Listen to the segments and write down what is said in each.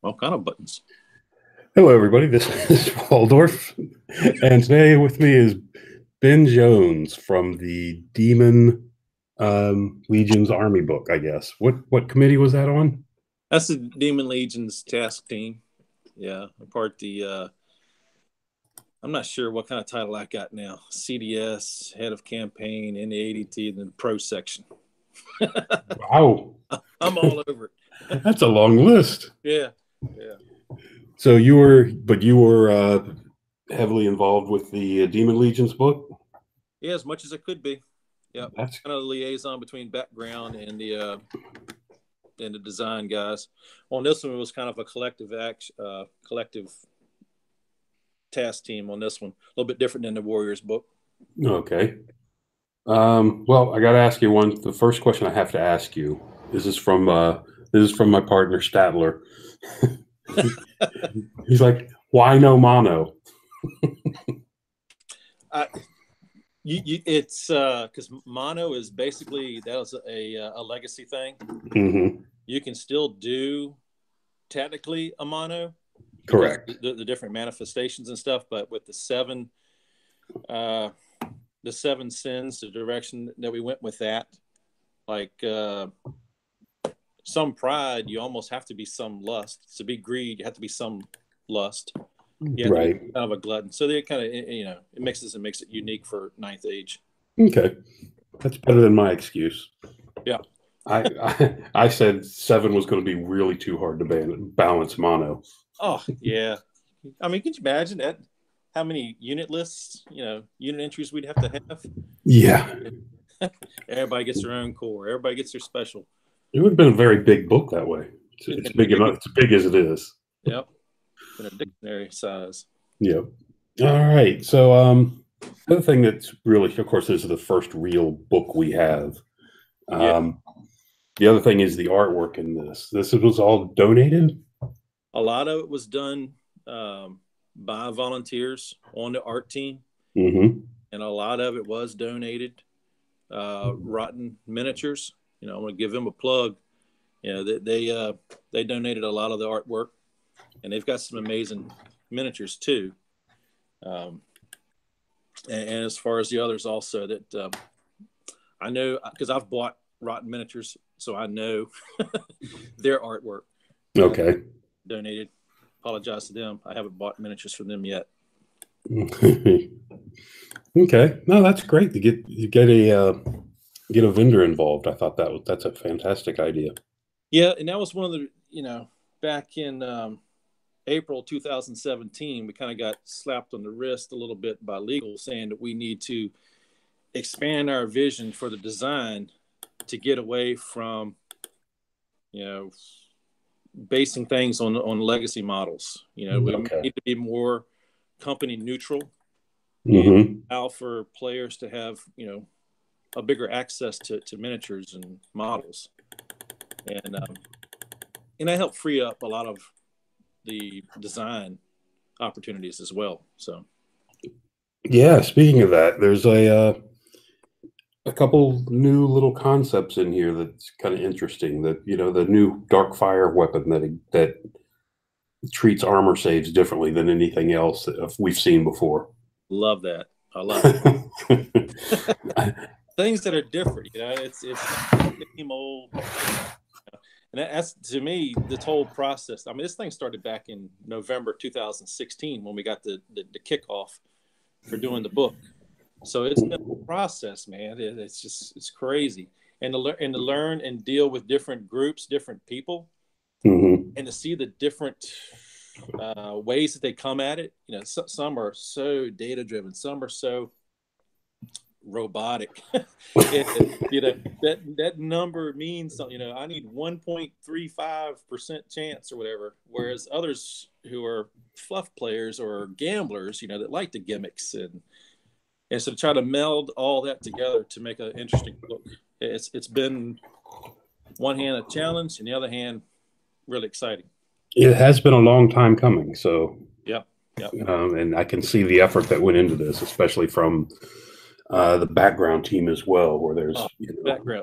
All kind of buttons. Hello, everybody. This is Waldorf, and today with me is Ben Jones from the Demon Legions Army book, I guess. What committee was that on? That's the Daemon Legions task team. Yeah, I'm part the. I'm not sure what kind of title I got now. CDS, head of campaign in the ADT, and then pro section. Wow, I'm all over it. That's a long list. Yeah. So you were heavily involved with the Demon Legions book. Yeah, as much as I could be. Yeah, That's kind of the liaison between background and the design guys. On this one, it was kind of a collective task team on this one. A little bit different than the Warriors book. okay. Well, I got to ask you one. The first question I have to ask you. This is from my partner Statler. He's like, why no mono? It's because mono is basically that was a legacy thing. Mm-hmm. You can still do technically a mono, Correct. The different manifestations and stuff, but with the seven sins, the direction that we went with that, like some pride, you almost have to be some lust. To be greed, you have to be some lust. You have to be kind of a glutton. So they kind of, it makes it unique for ninth age. Okay, that's better than my excuse. Yeah. I said 7 was going to be really too hard to balance mono. Oh yeah, I mean, can you imagine that? How many unit lists, unit entries we'd have to have? Yeah. Everybody gets their own core. Everybody gets their special. It would have been a very big book that way. It's big enough. It's big as it is. Yep. In a dictionary size. Yep. All right. So the other thing that's really, of course, this is the first real book we have. The other thing is the artwork in this. This was all donated? A lot of it was done by volunteers on the art team. Mm-hmm. And a lot of it was donated. Rotten Miniatures, I'm going to give them a plug. They donated a lot of the artwork, and they've got some amazing miniatures too. And as far as the others also that I know, because I've bought Rotten Miniatures, so I know their artwork. Okay. Donated. Apologize to them. I haven't bought miniatures from them yet. Okay. No, that's great to get a vendor involved. I thought that's a fantastic idea. Yeah, and that was one of the, back in April 2017, we kind of got slapped on the wrist a little bit by legal, saying that we need to expand our vision for the design to get away from, basing things on legacy models. We need to be more company neutral, and allow for players to have, a bigger access to miniatures and models. And that helped free up a lot of the design opportunities as well. So, yeah. Speaking of that, there's a couple new little concepts in here that's kind of interesting. That the new dark fire weapon that treats armor saves differently than anything else that we've seen before. Love that. I love it. Things that are different, it's not the same old. And that's, to me, this whole process. I mean, this thing started back in November 2016 when we got the kickoff for doing the book. So it's been a process, man. It's crazy. And to learn and deal with different groups, different people, and to see the different ways that they come at it. Some are so data driven, some are so robotic. That number means something. I need 1.35% chance or whatever, whereas others who are fluff players or gamblers, that like the gimmicks, and so to try to meld all that together to make an interesting book. It's been one hand a challenge, and the other hand really exciting. It has been a long time coming. So yeah. And I can see the effort that went into this, especially from the background team as well, where there's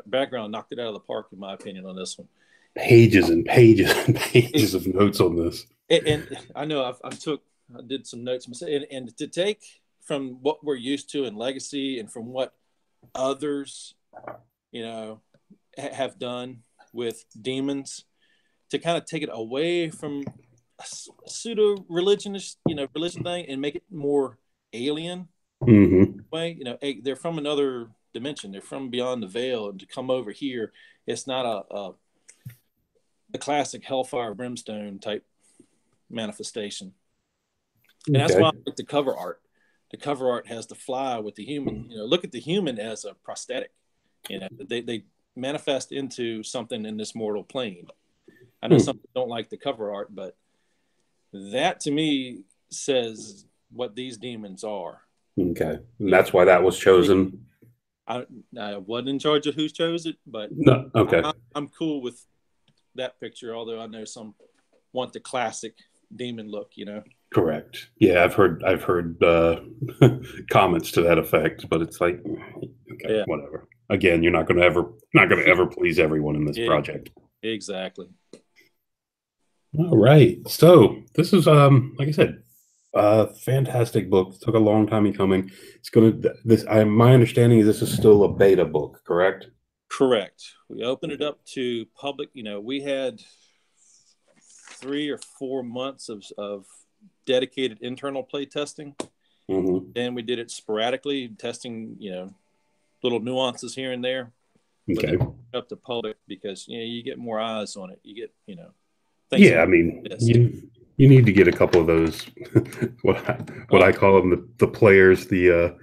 background knocked it out of the park, in my opinion, on this one. pages and pages and pages of notes on this. And I know I did some notes myself, and to take from what we're used to in Legacy and from what others, have done with demons, to kind of take it away from a pseudo religionist, religion thing, and make it more alien way. They're from another dimension. They're from beyond the veil, and to come over here, it's not a classic hellfire brimstone type manifestation. And that's why I like the cover art. The cover art has the fly with the human. Look at the human as a prosthetic. They manifest into something in this mortal plane. I know some people don't like the cover art, but that to me says what these demons are. Okay, and that's why that was chosen. I wasn't in charge of who chose it, but no, okay, I'm cool with that picture. Although I know some want the classic demon look. Correct. Yeah, I've heard comments to that effect, but it's like, okay, whatever. Again, you're not going to ever please everyone in this project. Exactly. All right. So this is, like I said, a fantastic book. It took a long time in coming. My understanding is this is still a beta book, correct? Correct. We opened it up to public. We had 3 or 4 months of dedicated internal play testing. Then we did it sporadically, testing, little nuances here and there. Okay. Up to public because you get more eyes on it. You get I mean, you need to get a couple of those. what I call them the players, the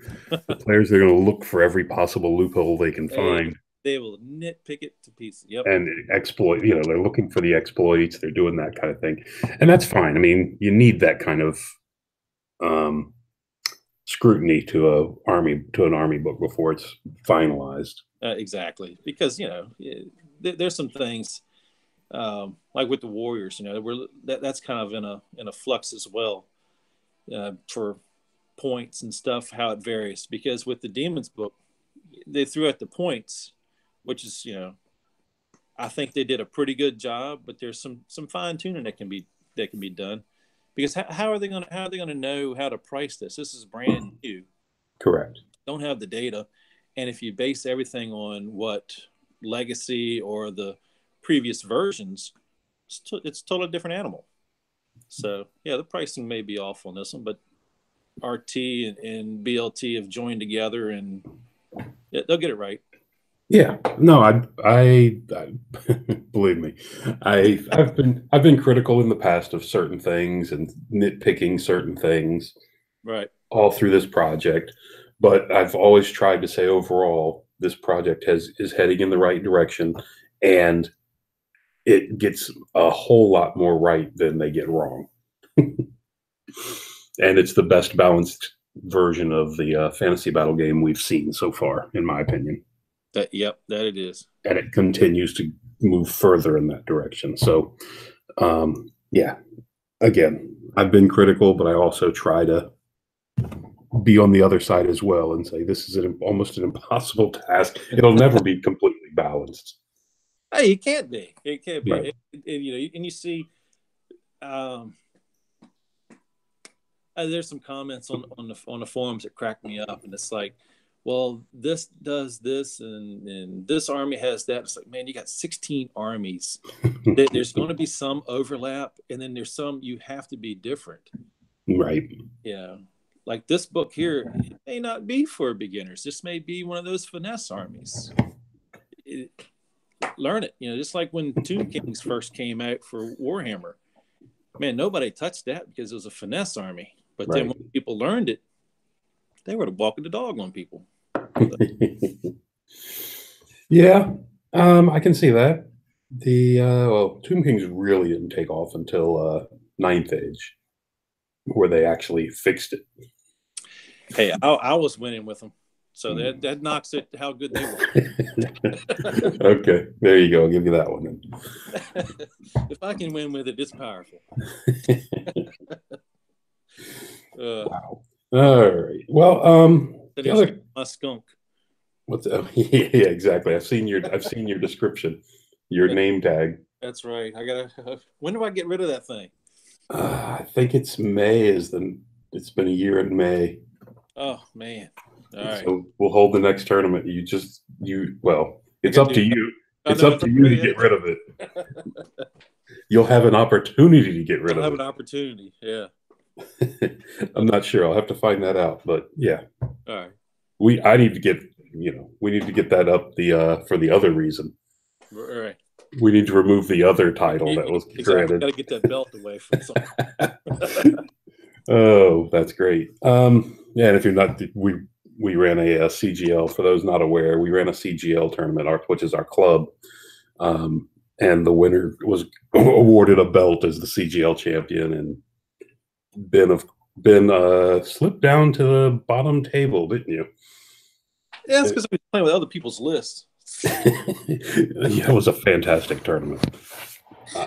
players. They're going to look for every possible loophole they can find. They will nitpick it to pieces. Yep. And exploit. They're looking for the exploits. They're doing that kind of thing, and that's fine. I mean, you need that kind of scrutiny to an army book before it's finalized. Exactly, because there's some things like with the Warriors. That's kind of in a flux as well for points and stuff. How it varies, because with the Demons book, they threw out the points, which is I think they did a pretty good job, but there's some fine tuning that can be done. Because how are they going to know how to price this? This is brand new. Correct. Don't have the data, and if you base everything on what Legacy or the previous versions, it's a totally different animal. So the pricing may be off on this one, but RT and BLT have joined together, and they'll get it right. Yeah, no, I believe me, I've been critical in the past of certain things and nitpicking certain things, right, all through this project. But I've always tried to say overall, this project is heading in the right direction, and it gets a whole lot more right than they get wrong. And it's the best balanced version of the fantasy battle game we've seen so far, in my opinion. That it is. And it continues to move further in that direction. So, again, I've been critical, but I also try to be on the other side as well and say this is almost an impossible task. It'll never be completely balanced. Hey, it can't be. It can't be. Right. And you see, there's some comments on the forums that crack me up, and it's like, well, this does this, and this army has that. It's like, man, you got 16 armies. There's going to be some overlap, and then there's some you have to be different. Right. Yeah. Like this book here, it may not be for beginners. This may be one of those finesse armies. Learn it. Just like when Tomb Kings first came out for Warhammer. Man, nobody touched that because it was a finesse army. But then when people learned it, they were walking the dog on people. Yeah, I can see that. Tomb Kings really didn't take off until 9th Age, where they actually fixed it. Hey, I was winning with them, so that knocks it how good they were. Okay, there you go. I'll give you that one then. If I can win with it, it's powerful. Wow. All right. Well, my skunk. What's yeah, exactly. I've seen your description, your name tag. That's right. I gotta. When do I get rid of that thing? I think it's May. It's been a year in May. Oh man! All right. So we'll hold the next tournament. Well, it's up to you. I It's know. up to you to get rid of it. You'll have an opportunity to get rid of it. I'll have an opportunity. Yeah. I'm not sure. I'll have to find that out. But yeah. All right. I need to get, we need to get that up for the other reason. All right. We need to remove the other title that was granted. Got to get that belt away from something. Oh, that's great. Yeah, and if you're not, we ran a CGL. For those not aware, we ran a CGL tournament, which is our club, and the winner was awarded a belt as the CGL champion, and been slipped down to the bottom table, didn't you? Yeah, it's because I was playing with other people's lists. Yeah, it was a fantastic tournament.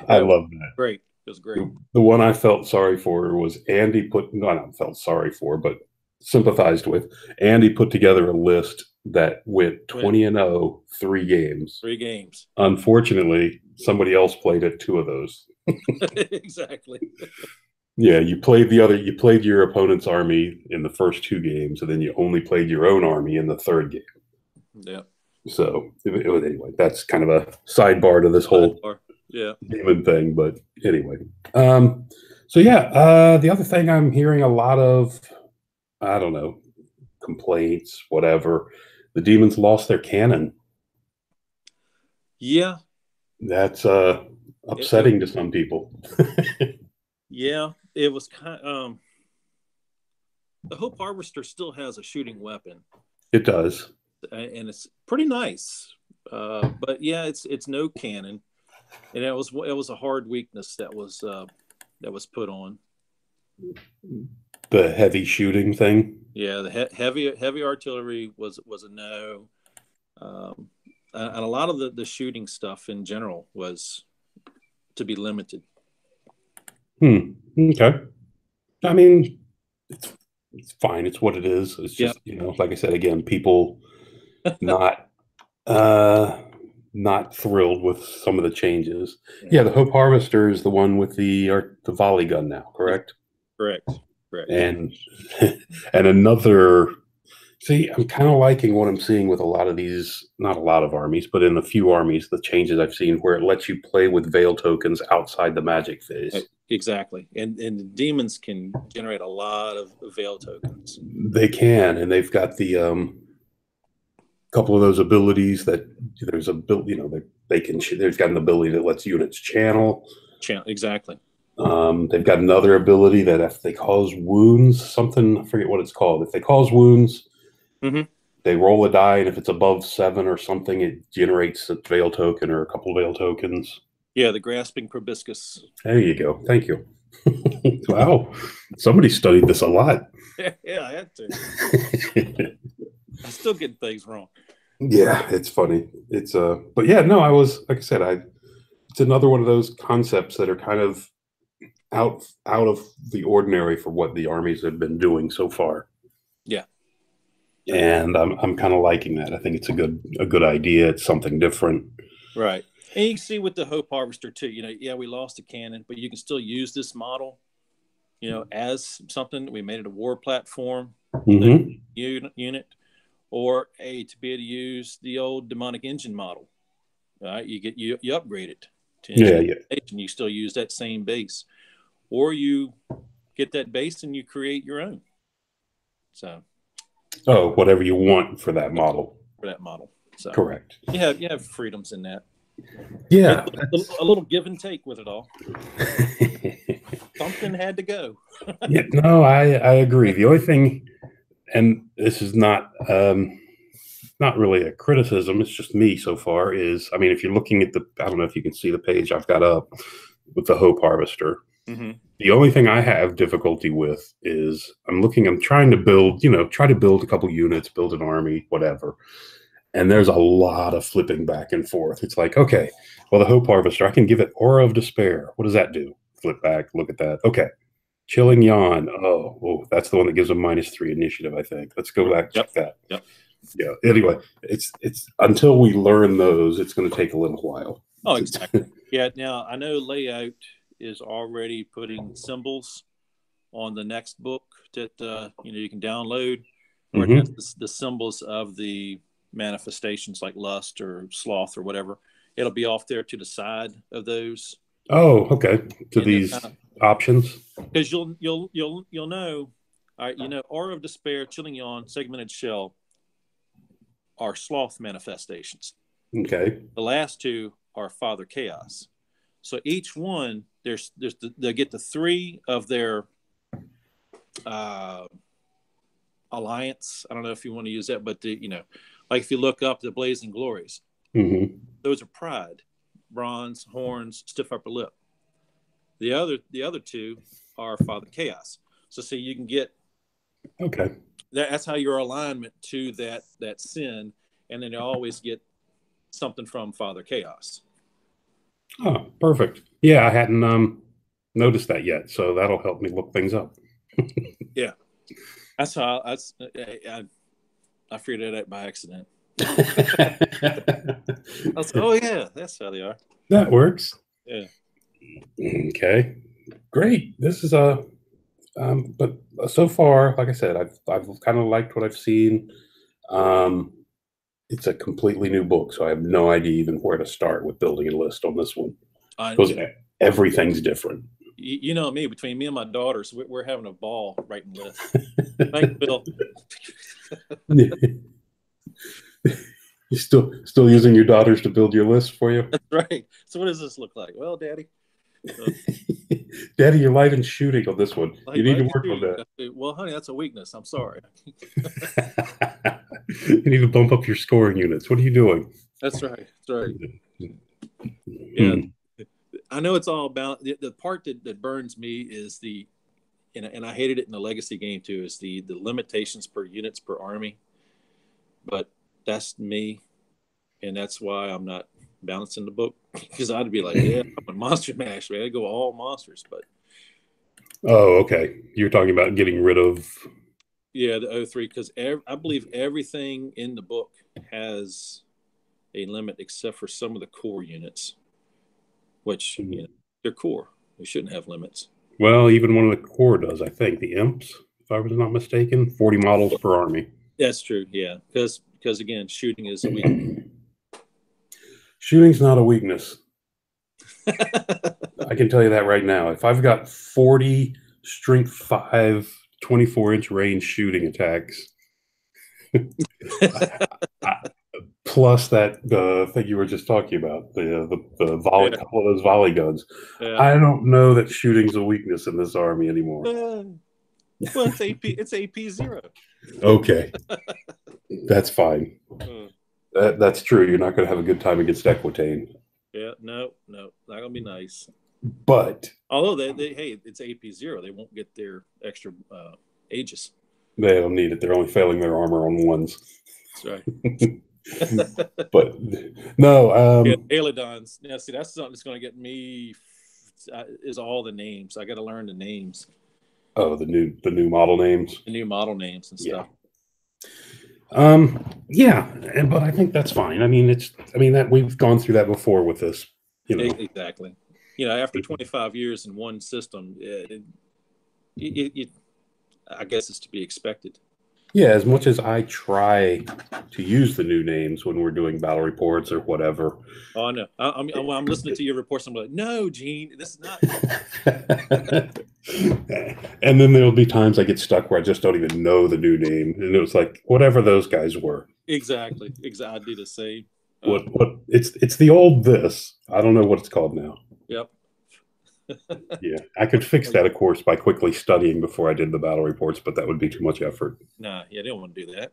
I love that. Great. It was great. The one I felt sorry for was Andy not felt sorry for, but sympathized with. Andy put together a list that went 20-0, 3 games. 3 games. Unfortunately, somebody else played at 2 of those. Exactly. Yeah, you played your opponent's army in the first 2 games, and then you only played your own army in the 3rd game. Yeah. So anyway, that's kind of a sidebar to this whole demon thing. But anyway, so yeah, the other thing I'm hearing a lot of, I don't know, complaints, whatever. The demons lost their cannon. Yeah, that's upsetting to some people. Yeah, it was kind of, the Hope Harvester still has a shooting weapon. It does, and it's pretty nice. But yeah, it's no cannon, and it was a hard weakness that was put on. The heavy shooting thing. Yeah, the heavy artillery was a no, and a lot of the shooting stuff in general was to be limited. Okay. I mean, it's fine. It's what it is. It's just, like I said, again, people not thrilled with some of the changes. Yeah, the Hope Harvester is the one with the volley gun now, correct? Correct. And another. See, I'm kind of liking what I'm seeing with a lot of these, not a lot of armies, but in a few armies, the changes I've seen where it lets you play with veil tokens outside the magic phase. Exactly. And the demons can generate a lot of veil tokens. They can, and they've got the couple of those abilities that there's a they can. There's got an ability that lets units channel. Exactly. They've got another ability that if they cause wounds, something, I forget what it's called. If they cause wounds, they roll a die, and if it's above 7 or something, it generates a veil token or a couple of veil tokens. Yeah, the grasping proboscis. There you go. Thank you. Wow, somebody studied this a lot. Yeah, I had to. I still get things wrong. Yeah, it's funny. It's but yeah, no, I was, like I said, it's another one of those concepts that are kind of out of the ordinary for what the armies have been doing so far. Yeah. And I'm kind of liking that. I think it's a good idea. It's something different. Right. And you can see with the Hope Harvester too, we lost a cannon, but you can still use this model, as something. We made it a war platform unit, or to be able to use the old demonic engine model. Right? You upgrade it to and you still use that same base, or you get that base and you create your own. So, whatever you want for that model. So correct. You have freedoms in that. Yeah, a little give and take with it all. Something had to go. Yeah, no, I agree. The only thing, and this is not really a criticism, it's just me so far, is, I mean, if you're looking at I don't know if you can see the page I've got up with the Hope Harvester. The only thing I have difficulty with is I'm trying to build, try to build a couple units, build an army, whatever. And there's a lot of flipping back and forth. It's like, okay, well, the Hope Harvester, I can give it Aura of Despair. What does that do? Flip back, look at that. Okay. Chilling Yawn. Oh, that's the one that gives them -3 initiative, I think. Let's go back, check that. Yep. Yeah. Anyway, it's until we learn those, it's going to take a little while. Oh, exactly. Yeah. Now I know Layout is already putting symbols on the next book that you can download, where it has the symbols of the manifestations like lust or sloth or whatever. It'll be off there to the side of those. Oh, okay. To And these options, because you'll know, all right, Aura of Despair, Chilling Yawn, Segmented Shell are sloth manifestations. Okay. The last two are Father Chaos. So each one, they get the three of their alliance. I don't know if you want to use that, but like if you look up the Blazing Glories, those are Pride, Bronze, Horns, Stiff Upper Lip. The other two are Father Chaos. So see, you can get that's how your alignment to that sin, and then you always get something from Father Chaos. Oh, perfect. Yeah, I hadn't noticed that yet, so that'll help me look things up. Yeah, that's how I figured that out by accident. I was, oh yeah, that's how they are. That works. Yeah. Okay. Great. This is but so far, like I said, I've kind of liked what I've seen. It's a completely new book, so I have no idea even where to start with building a list on this one. Because everything's different. You know me, between me and my daughters, we're having a ball writing lists. Thanks, Bill. You still using your daughters to build your list for you? That's right. So what does this look like? Well, Daddy. Daddy, you're light in shooting on this one. You need to work on that. Well, honey, that's a weakness. I'm sorry. You need to bump up your scoring units. What are you doing? That's right. That's right. Yeah. I know it's all about the part that burns me is and I hated it in the Legacy game too, is the limitations per units per army. But that's me, and that's why I'm not balancing the book, because I'd be like, yeah, I'm a monster mash, man. I go all monsters, but oh, okay. You're talking about getting rid of the O3, because I believe everything in the book has a limit except for some of the core units, which they're core. They shouldn't have limits. Well, even one of the core does, I think. The Imps, if I was not mistaken, 40 models per army. That's true, yeah. Because again, shooting is a weakness. Shooting's not a weakness. I can tell you that right now. If I've got 40 strength 5, 24-inch range shooting attacks, plus that thing you were just talking about, the volley, couple of those volley guns. Yeah. I don't know that shooting's a weakness in this army anymore. Well, it's AP. It's AP 0. Okay, that's fine. That's true. You're not going to have a good time against Equitane. Yeah, no, not gonna be nice. But although hey, it's AP 0, they won't get their extra Aegis. They don't need it. They're only failing their armor on ones. That's right. But no, Aeolodons. Yeah, see, that's something that's going to get me. Is all the names. I got to learn the names. Oh, the new model names. The new model names and stuff. Yeah, but I think that's fine. I mean, that we've gone through that before with this. Exactly. After 25 years in one system, I guess it's to be expected. Yeah, as much as I try to use the new names when we're doing battle reports or whatever. Oh, no. I'm listening to your reports. I'm like, no, Gene, this is not. And then there'll be times I get stuck where I just don't even know the new name. And it was like, whatever those guys were. Exactly. I do the same. What it's the old this. I don't know what it's called now. Yep. Yeah, I could fix that, of course, by quickly studying before I did the battle reports, but that would be too much effort. Nah, yeah, they don't want to do that.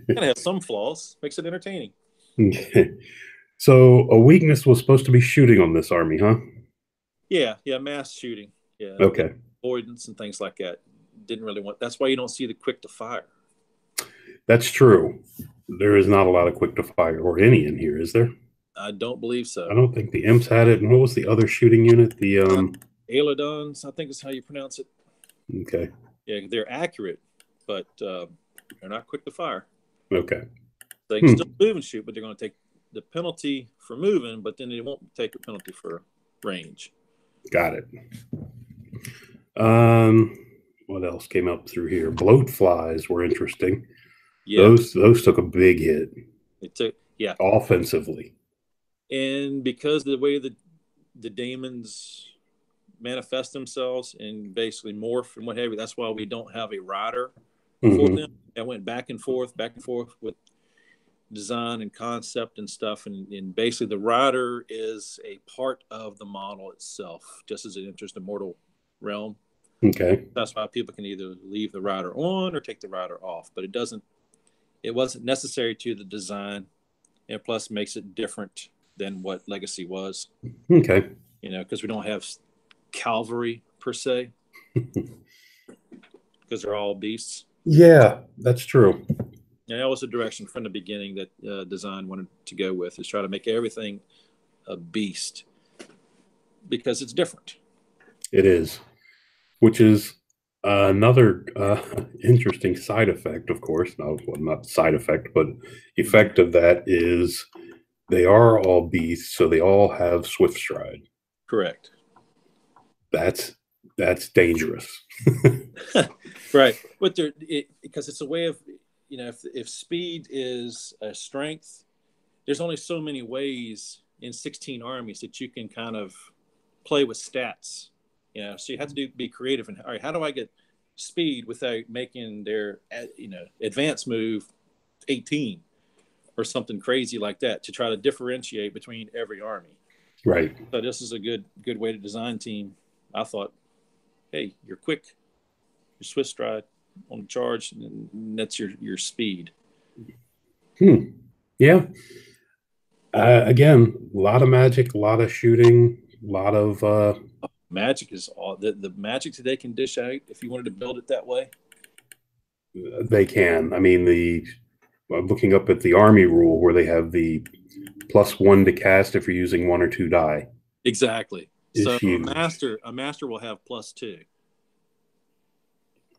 Gotta have some flaws. Makes it entertaining. Okay. So a weakness was supposed to be shooting on this army, huh? Yeah, mass shooting. Yeah. Okay. Avoidance and things like that. Didn't really want. That's why you don't see the quick to fire. That's true. There is not a lot of quick to fire or any in here, is there? I don't believe so. I don't think the Imps had it. And what was the other shooting unit? The Aeolodons, I think is how you pronounce it. Okay. Yeah, they're accurate, but they're not quick to fire. Okay. They can still move and shoot, but they're going to take the penalty for moving, but then it won't take a penalty for range. Got it. What else came up through here? Bloat flies were interesting. Yeah. Those took a big hit. It took, yeah. Offensively. And because of the way the daemons manifest themselves and basically morph and what have you, that's why we don't have a rider for them. I went back and forth with design and concept and stuff. And basically the rider is a part of the model itself, just as it enters the mortal realm. Okay. That's why people can either leave the rider on or take the rider off, but it wasn't necessary to the design, and plus makes it different than what Legacy was. Okay. You know, because we don't have cavalry per se, because they're all beasts. Yeah, that's true. And that was the direction from the beginning that design wanted to go with, is try to make everything a beast, because it's different. It is, which is another interesting side effect, of course. No, well, not side effect, but effect of that is they are all beasts, so they all have swift stride. Correct. That's dangerous. Right, but because it's a way of, you know, if speed is a strength, there's only so many ways in 16 armies that you can kind of play with stats. You know, so you have to be creative. And all right, how do I get speed without making their, you know, advance move 18 or something crazy like that, to try to differentiate between every army. Right. So this is a good way to design team. I thought, hey, you're quick, your swift stride on the charge, and that's your speed. Yeah. Again, a lot of magic, a lot of shooting, a lot of magic is all the magic that they can dish out. If you wanted to build it that way, they can. I mean, looking up at the army rule where they have the +1 to cast if you're using 1 or 2 die. Exactly. So a master will have +2.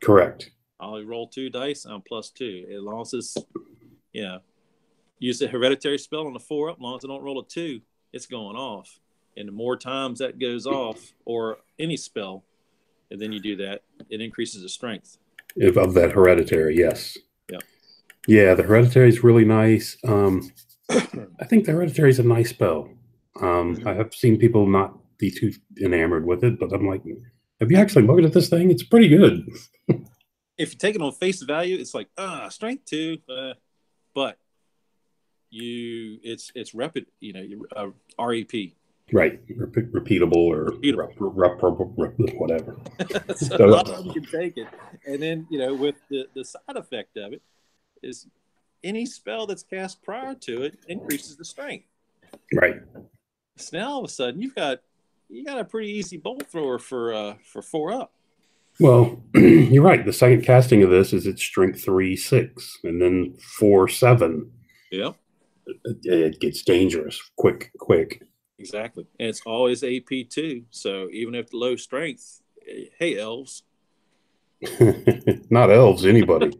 Correct. I'll roll 2 dice. I'm +2. As long as it's, you know, use the hereditary spell on the 4 up. As long as I don't roll a 2, it's going off. And the more times that goes off, or any spell, and then you do that, it increases the strength. Of that hereditary, yes. Yeah. Yeah, the hereditary is really nice. I think the hereditary is a nice spell. I have seen people not be too enamored with it, but I'm like, have you actually looked at this thing? It's pretty good. If you take it on face value, it's like, strength 2, but it's rapid, you know, REP. Right, repeatable or whatever. So a lot of them can take it, and then, you know, with the side effect of it is any spell that's cast prior to it increases the strength. Right. So now all of a sudden you got a pretty easy bolt thrower for 4 up. Well, you're right. The second casting of this is its strength 3/6, and then 4/7. Yeah. It gets dangerous quick. Exactly. And it's always AP 2. So even if the low strength, hey, elves. Not elves, anybody.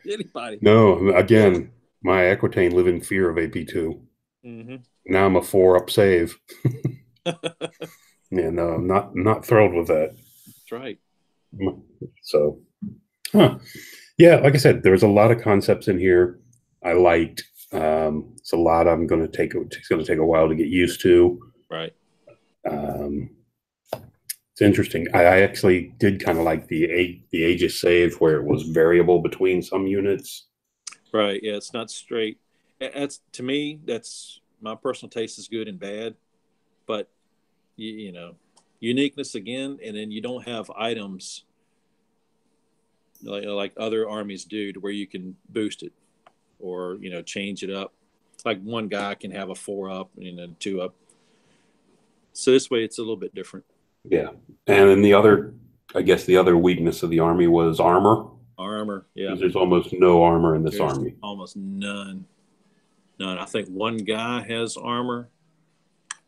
Anybody. No, again, my Equitane live in fear of AP 2. Mm-hmm. Now I'm a 4-up save. Yeah, no, I'm not thrilled with that. That's right. So, yeah, like I said, there's a lot of concepts in here I liked. It's a lot it's going to take a while to get used to. Right. It's interesting. I actually did kind of like the Aegis save where it was variable between some units. Right. Yeah, it's not straight. That's, to me, that's my personal taste is good and bad, but you know, uniqueness again, and then you don't have items like other armies do, to where you can boost it or, you know, change it up. Like one guy can have a 4 up and a 2 up. So this way it's a little bit different. Yeah. And then the other weakness of the army was armor. Armor, yeah. There's almost no armor in this army. Almost none. I think one guy has armor.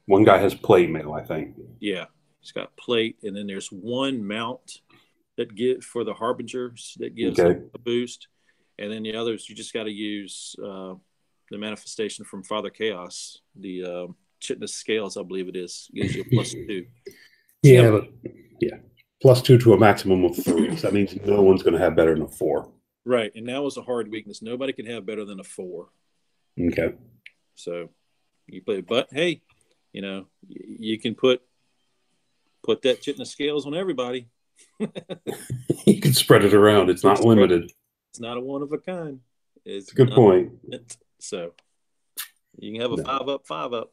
One guy has plate mail, I think. Yeah. He's got plate, and then there's one mount that for the Harbingers that gives a boost. And then the others, you just got to use the manifestation from Father Chaos, the Chitness Scales, I believe it is, gives you a +2. Yeah, but yeah, +2 to a maximum of 3. So that means no one's going to have better than a 4. Right, and now is a hard weakness. Nobody can have better than a 4. Okay. So you play, but hey, you know, you can put that Chitness Scales on everybody. You can spread it around. It's not limited. It's not a one of a kind. It's a good point. So you can have a 5 up, 5 up.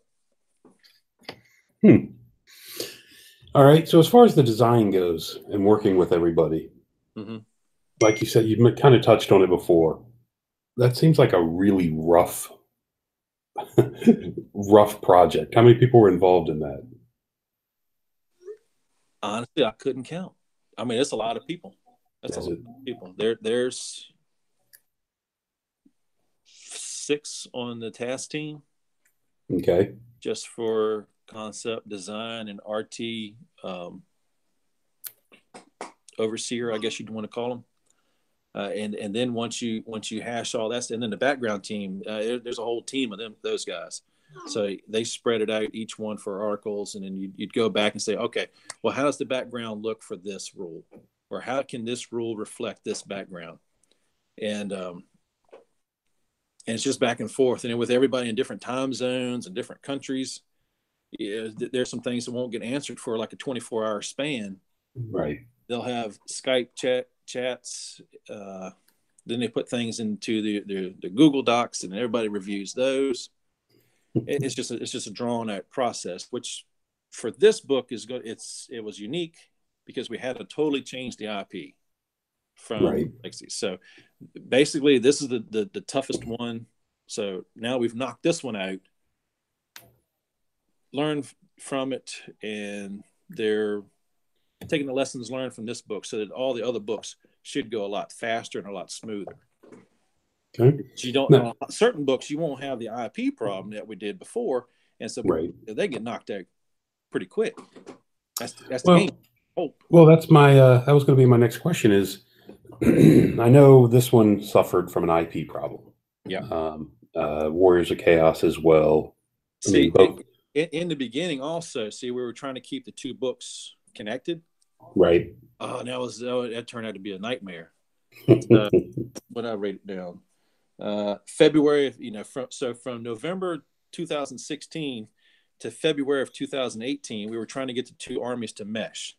All right. So as far as the design goes and working with everybody, like you said, you kind of touched on it before. That seems like a really rough project. How many people were involved in that? Honestly, I couldn't count. I mean, it's a lot of people. That's a lot of people. There's 6 on the task team. Okay. Just for concept design and RT overseer, I guess you'd want to call them. And then once you hash all that, and then the background team, there's a whole team of those guys. So they spread it out, each one for articles, and then you'd go back and say, okay, well, how does the background look for this rule, or how can this rule reflect this background? And it's just back and forth, and with everybody in different time zones and different countries, there's some things that won't get answered for like a 24-hour span. Right. They'll have Skype chats. Then they put things into the Google Docs, and everybody reviews those. It's just a drawn out process, which for this book is good. It was unique because we had to totally change the IP from Legacy. So basically, this is the toughest one. So now we've knocked this one out, learned from it, and they're taking the lessons learned from this book so that all the other books should go a lot faster and a lot smoother. Okay. So you don't know certain books, you won't have the IP problem that we did before, and so they get knocked out pretty quick. That's the game. Well, that's my that was going to be my next question. Is I know this one suffered from an IP problem. Yeah. Warriors of Chaos as well. See, both in the beginning also. See, we were trying to keep the 2 books connected. Right. That turned out to be a nightmare. When I write it down. February, from November 2016 to February of 2018, we were trying to get the 2 armies to mesh.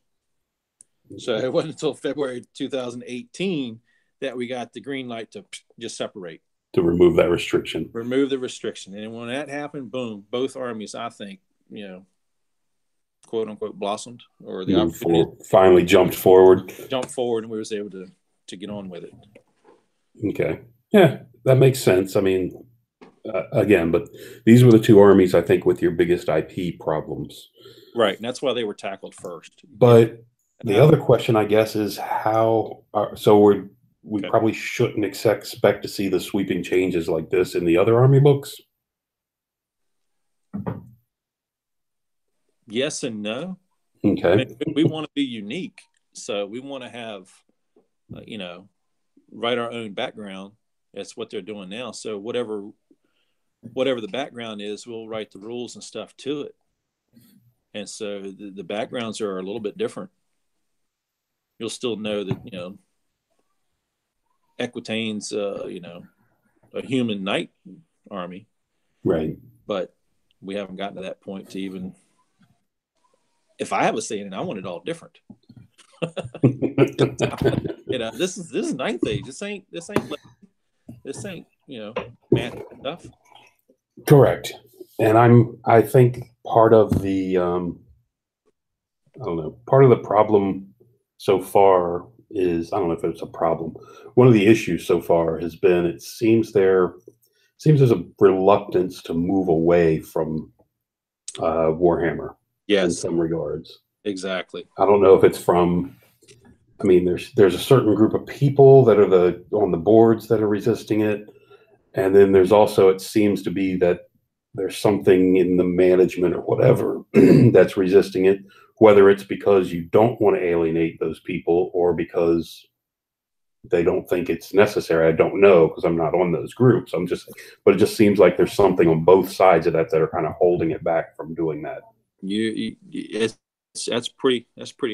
So it wasn't until February 2018 that we got the green light to just separate. To remove that restriction. Remove the restriction. And when that happened, boom, both armies, I think, quote unquote, blossomed, or the opportunity finally jumped forward. And we was able to get on with it. Okay. Yeah, that makes sense. I mean, again, but these were the 2 armies, I think, with your biggest IP problems. Right, and that's why they were tackled first. But the other question, I guess, is how. We probably shouldn't expect to see the sweeping changes like this in the other army books. Yes and no. Okay. I mean, we want to be unique, so we want to have, write our own background. That's what they're doing now. So whatever the background is, we'll write the rules and stuff to it. And so the backgrounds are a little bit different. You'll still know that, Equitane's, a human knight army. Right. But we haven't gotten to that point to even, if I have a say in it, I want it all different. This is ninth age. This ain't math stuff. Correct. And I think part of the part of the problem so far is, I don't know if it's a problem. One of the issues so far has been, it seems there's a reluctance to move away from Warhammer. Yes. In some regards. Exactly. I don't know if it's from, I mean, there's a certain group of people that are on the boards that are resisting it. And then there's also, it seems to be that there's something in the management or whatever that's resisting it, whether it's because you don't want to alienate those people or because they don't think it's necessary. I don't know because I'm not on those groups. But it just seems like there's something on both sides of that are kind of holding it back from doing that. That's pretty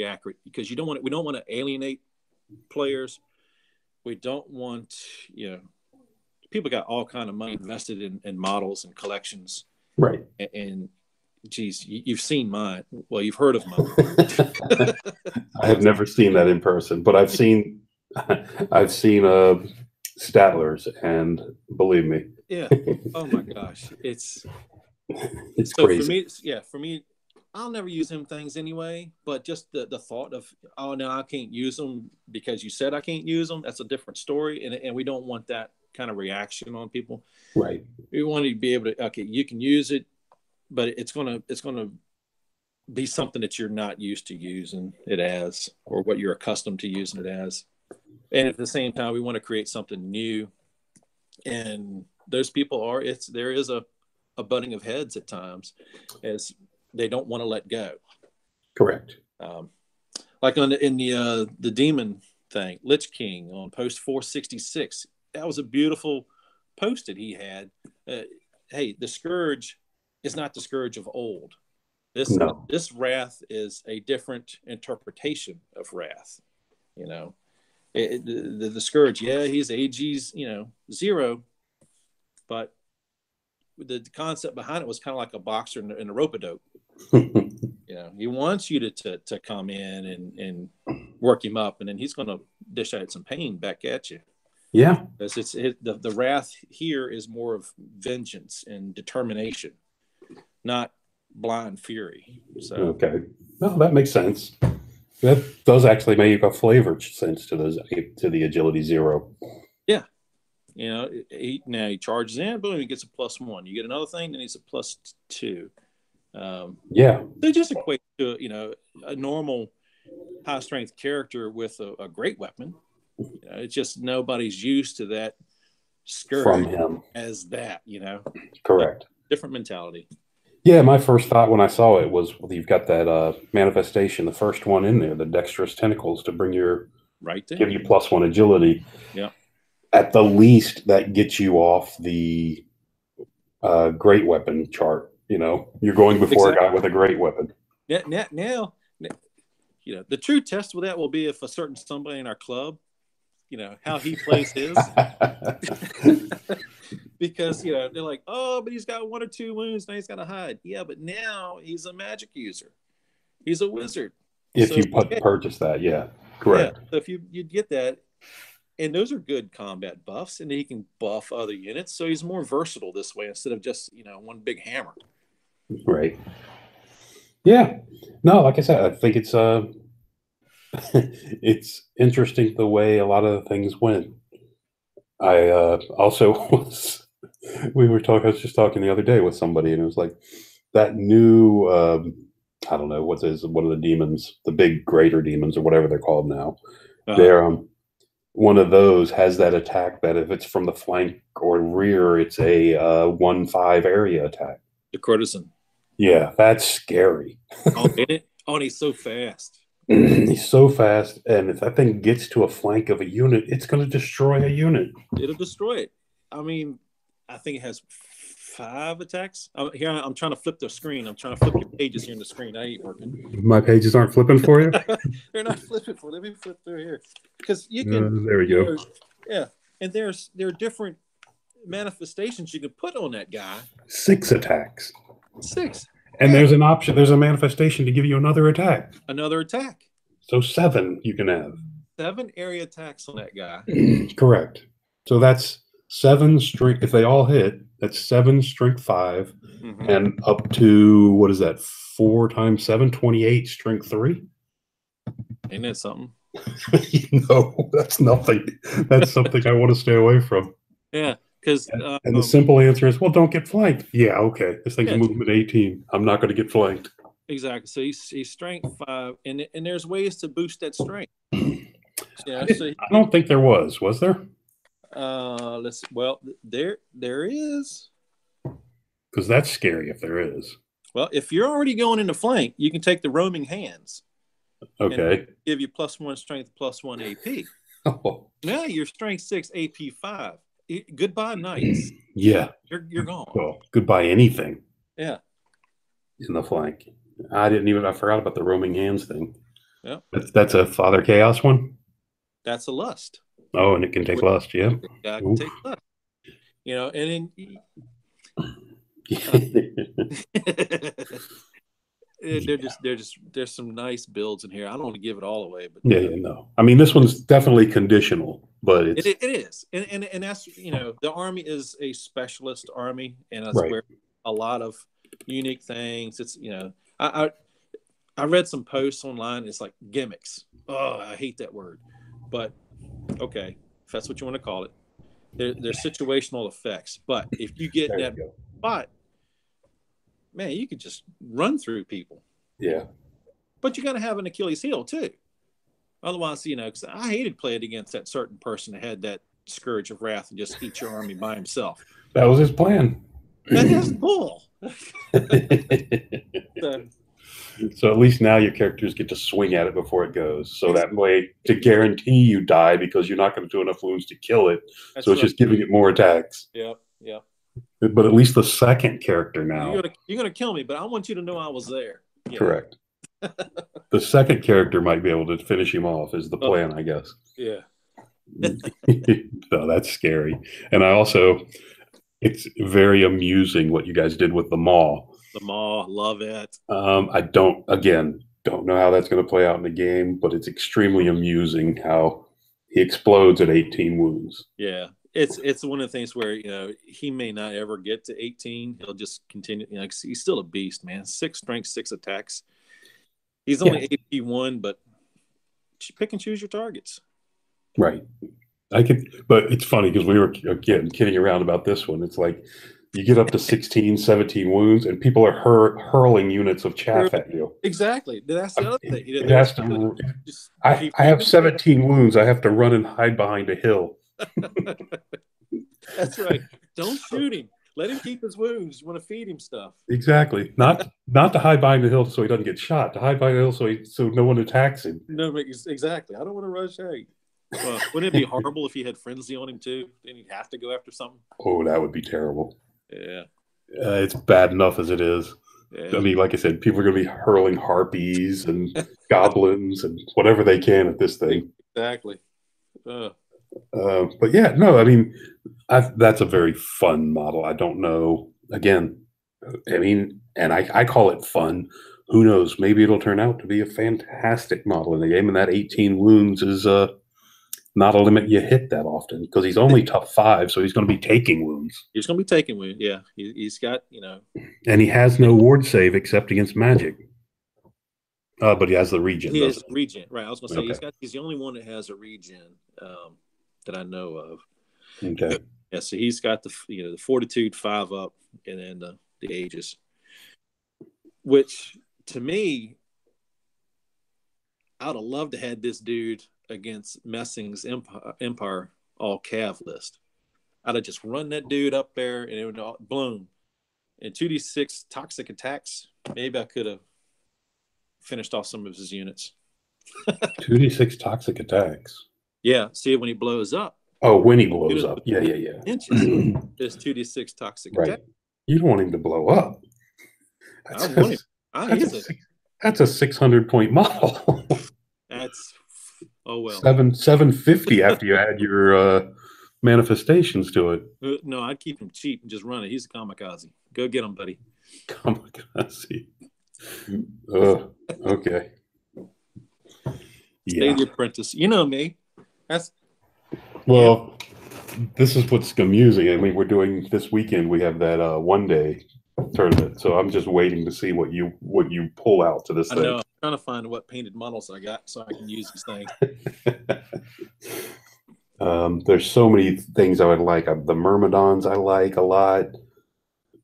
accurate, because we don't want to alienate players. We don't want, people got all kind of money invested in models and collections. Right. And geez, you've seen mine. Well, you've heard of mine. I have never seen that in person, but I've seen Statler's, and believe me. Yeah. Oh my gosh. It's so crazy. For me, I'll never use them things anyway, but just the thought of, oh, no, I can't use them because you said I can't use them. That's a different story. And we don't want that kind of reaction on people. Right. We want to be able to, okay, you can use it, but it's going to be something that you're not used to using it as, or what you're accustomed to using it as. And at the same time, we want to create something new. And those people there is a butting of heads at times, as they don't want to let go. Correct. Like in the demon thing, Lich King on post 466, that was a beautiful post that he had. Hey, the Scourge is not the Scourge of old. This wrath is a different interpretation of wrath. The Scourge, he's AG's 0, but the concept behind it was kind of like a boxer in a rope-a-dope. He wants you to come in and work him up, and then he's going to dish out some pain back at you. Yeah, the wrath here is more of vengeance and determination, not blind fury. So okay, well, that makes sense. That does actually make a flavor sense to the agility 0. Yeah. He charges in, boom, he gets a +1. You get another thing, then he's a +2. They just equate to a normal high strength character with a great weapon. It's just nobody's used to that Scourge from him as that. Correct. Different mentality. Yeah, my first thought when I saw it was, well, you've got that manifestation, the first one in there, the dexterous tentacles to bring give you +1 agility. Yeah. At the least, that gets you off the great weapon chart. You're going before a guy with a great weapon. Now, the true test with that will be if a certain somebody in our club, how he plays his. Because, they're like, oh, but he's got 1 or 2 wounds, now he's got to hide. Yeah, but now he's a magic user. He's a wizard. If you purchase that, yeah, correct. Yeah, so if you get that, and those are good combat buffs, and he can buff other units, so he's more versatile this way instead of just, one big hammer. Right. Yeah. No, like I said, I think it's it's interesting the way a lot of the things went. I also I was just talking the other day with somebody, and it was like that new I don't know what are the demons, the big greater demons or whatever they're called now. They're one of those has that attack that if it's from the flank or rear, it's a 1/5 area attack. The courtesan. Yeah, that's scary. And he's so fast. He's so fast, and if that thing gets to a flank of a unit, it's going to destroy a unit. It'll destroy it. I mean, I think it has 5 attacks. Here, I'm trying to flip the screen. I'm trying to flip your pages here in the screen. That ain't working. My pages aren't flipping for you? They're not flipping for. Let me flip through here, because you can. There we go. Yeah, and there are different manifestations you can put on that guy. 6 attacks. 6. And there's an option. There's a manifestation to give you another attack. Another attack. So 7 you can have. 7 area attacks on that guy. Correct. So that's 7 strength. If they all hit, that's 7 strength 5, and up to, what is that? 4 times 7, 28 strength 3. Ain't that something? That's nothing. That's something I want to stay away from. Yeah. Because and the simple answer is, well, don't get flanked. Yeah, okay. This thing's movement 18. I'm not going to get flanked. Exactly. So he's strength 5, and there's ways to boost that strength. I don't think there was there? There is. Because that's scary if there is. Well, if you're already going into flank, you can take the roaming hands. Okay. Give you +1 strength, +1 AP. Oh. Now you're strength 6, AP 5. Goodbye knights. Yeah. You're gone. Well, goodbye anything. Yeah. In the flank. I forgot about the roaming hands thing. Yeah. That's a Father Chaos one? That's a lust. Oh, and it can take lust, yeah. Yeah, it can take lust. You know, and then there's some nice builds in here. I don't want to give it all away, but no. I mean, this one's definitely conditional, but it is, and that's, you know, the army is a specialist army, and that's where a lot of unique things. It's, you know, I read some posts online. It's like gimmicks. Oh, I hate that word, but okay, if that's what you want to call it. They're situational effects, but if you get in that spot, man, you could just run through people. Yeah. But you got to have an Achilles heel too. Otherwise, you know, because I hated playing against that certain person that had that Scourge of Wrath and just eat your army by himself. That was his plan. That is bull. So at least now your characters get to swing at it before it goes. So that way, to guarantee you die because you're not going to do enough wounds to kill it. That's so it's just giving it more attacks. Yep, yep. But at least the second character now. You're gonna kill me, but I want you to know I was there. Yeah. Correct. The second character might be able to finish him off is the plan, I guess. Yeah. So that's scary. And it's very amusing what you guys did with the Maw. The Maw, love it. I don't know how that's going to play out in the game, but it's extremely amusing how he explodes at 18 wounds. Yeah, it's one of the things where, you know, he may not ever get to 18. He'll just continue. You know, he's still a beast, man. 6 strength, 6 attacks. He's only AP 1, but pick and choose your targets. Right. But it's funny because we were again kidding around about this one. It's like, you get up to 16, 17 wounds, and people are hurling units of chaff at you. Exactly. That's the other thing. It has to. I have 17 wounds. I have to run and hide behind a hill. That's right. Don't shoot him. Let him keep his wounds. You want to feed him stuff. Exactly. Not to hide behind the hill so he doesn't get shot. To hide behind the hill so no one attacks him. No, exactly. I don't want to rush out. Wouldn't it be horrible if he had frenzy on him too? Then he'd have to go after something. Oh, that would be terrible. Yeah. It's bad enough as it is. Yeah. I mean, like I said, people are going to be hurling harpies and goblins and whatever they can at this thing. Exactly. But yeah, no, I mean, that's a very fun model. I don't know. Again, I mean, and I call it fun. Who knows? Maybe it'll turn out to be a fantastic model in the game, and that 18 wounds is not a limit you hit that often because he's only tough 5, so he's going to be taking wounds. He's going to be taking wounds, yeah. He's got, you know. And he has no ward save except against magic. But he has the regen. He has regen, right. I was going to say, he's the only one that has a regen that I know of. Okay. Yeah, so he's got the fortitude 5 up and then the aegis. Which, to me, I would have loved to have this dude against Messing's Empire all cav list. I'd have just run that dude up there and it would all bloom. And 2d6 toxic attacks, maybe I could have finished off some of his units. 2d6 toxic attacks? Yeah, see it when he blows up. Oh, when he blows up. Yeah. Inches. There's 2d6 toxic attacks. You don't want him to blow up. That's a 600-point model. That's... Oh well, 750 after you add your manifestations to it. No, I'd keep him cheap and just run it. He's a kamikaze. Go get him, buddy. Kamikaze. Okay. Stay the apprentice. You know me. This is what's amusing. I mean, we're doing this weekend. We have that one-day tournament, so I'm just waiting to see what you pull out to this thing. I know. I'm trying to find what painted models I got so I can use this thing. There's so many things I would like. The Myrmidons I like a lot.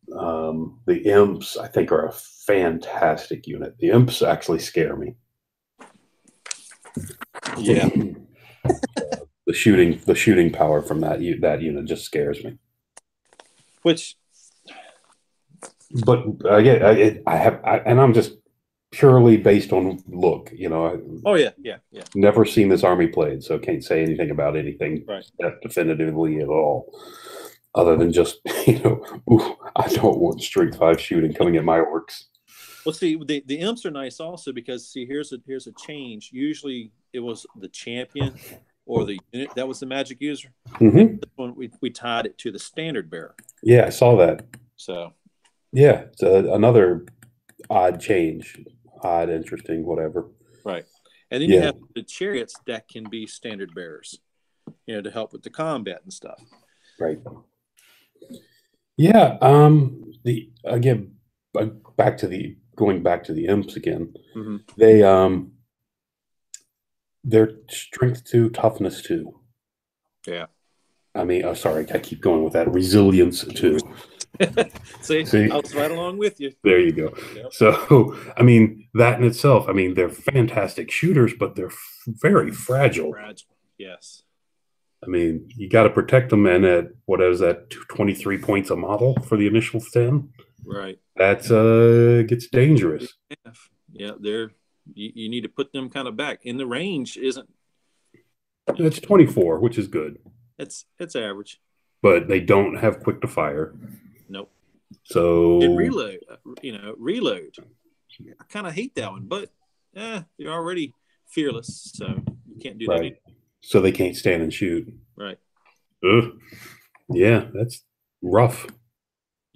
The Imps I think are a fantastic unit. The Imps actually scare me. Yeah. The shooting power from that unit just scares me. Which, but again, I'm just purely based on look. You know, Oh yeah. never seen this army played, so can't say anything about anything Right. definitively at all, other than just ooh, I don't want strength 5 shooting coming at my orcs. Well, see, the imps are nice also because see, here's a change. Usually, it was the champion or the unit that was the magic user. Mm-hmm. When we tied it to the standard bearer. Yeah, I saw that. So yeah, it's another odd change, odd, interesting, whatever. Right, and then you Yeah, have the chariots that can be standard bearers, to help with the combat and stuff. right. Yeah. The again, back to the going back to the imps again. Mm-hmm. They their strength 2, toughness 2. Yeah. I mean, sorry, I keep going with that. Resilience 2. See, I was right along with you. There you go. Yep. So, I mean, that in itself, I mean, they're fantastic shooters, but they're very fragile. Fragile, yes. I mean, you got to protect them, and at what is that, 23 points a model for the initial 10? Right. That's gets dangerous. Yeah, you need to put them kind of back. In the range isn't. It's 24, which is good. It's average. But they don't have quick to fire. Nope. So it reload. Reload. I kind of hate that one, but you're already fearless, so you can't do that. Right. So they can't stand and shoot. Right. Ugh. Yeah, that's rough.